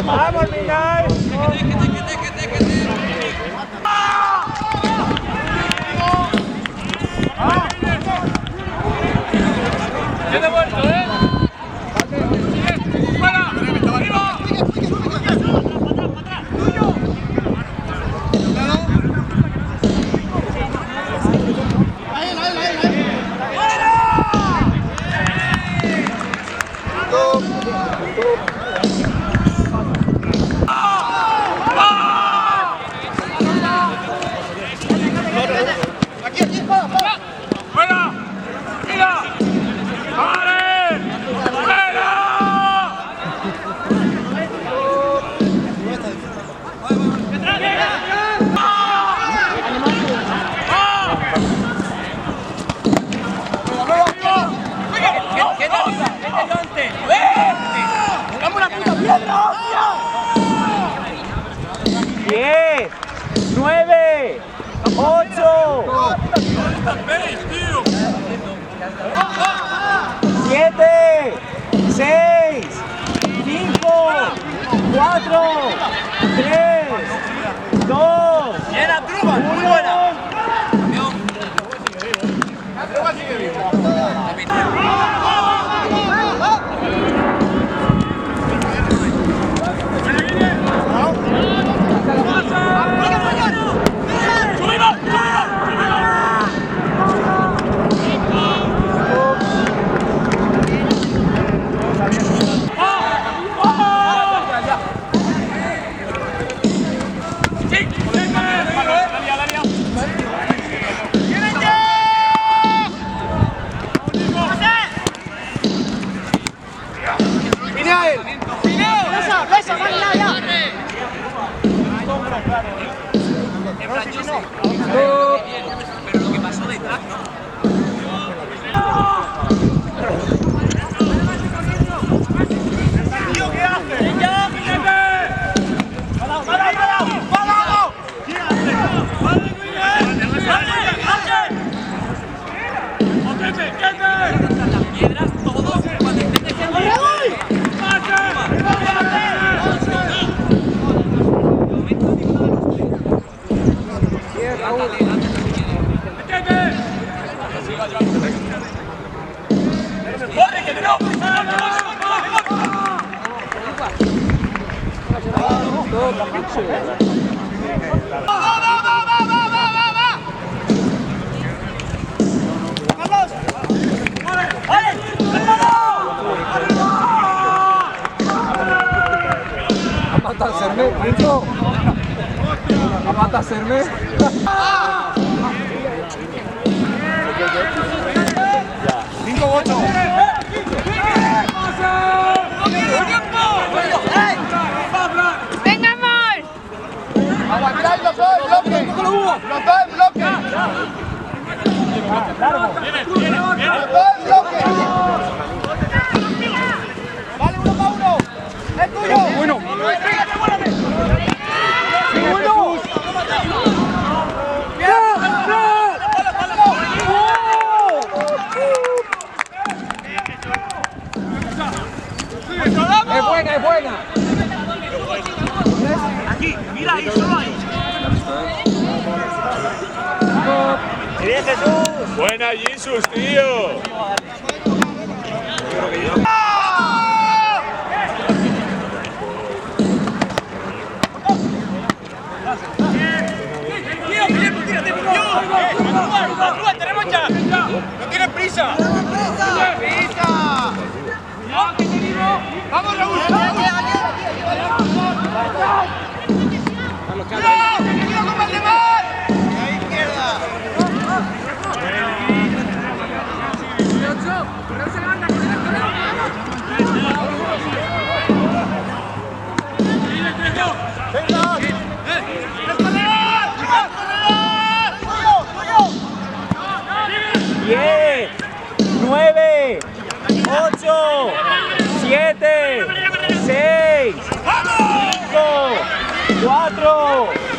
¡Vamos, Miguel! ¡Qué devuelto, eh! ¡Fuera! ¡Arriba! ¡10! ¡9! ¡8! ¡7! ¡6! ¡5! ¡4! ¡3! ¡2! ¡Bien, Truman! ¡Muy buena! La Truman sigue vivo. Pero lo que pasó detrás, ¿no? ¿Qué hace? ¡Ya, fíjate! ¡Para! Las piedras todos cuando intentes que Mata hacerme. 5-8. ¡Venga, amor! Aguantad los dos en bloque. Los dos en bloque. Los dos en bloque. Vale, 1 para 1. Es tuyo. Bueno. Es buena. Aquí, mira ahí, solo ahí. ¡Bien, Jesús! Buena Jesus, tío. ¡10! ¡9! ¡8! ¡7! ¡6! ¡5! ¡4!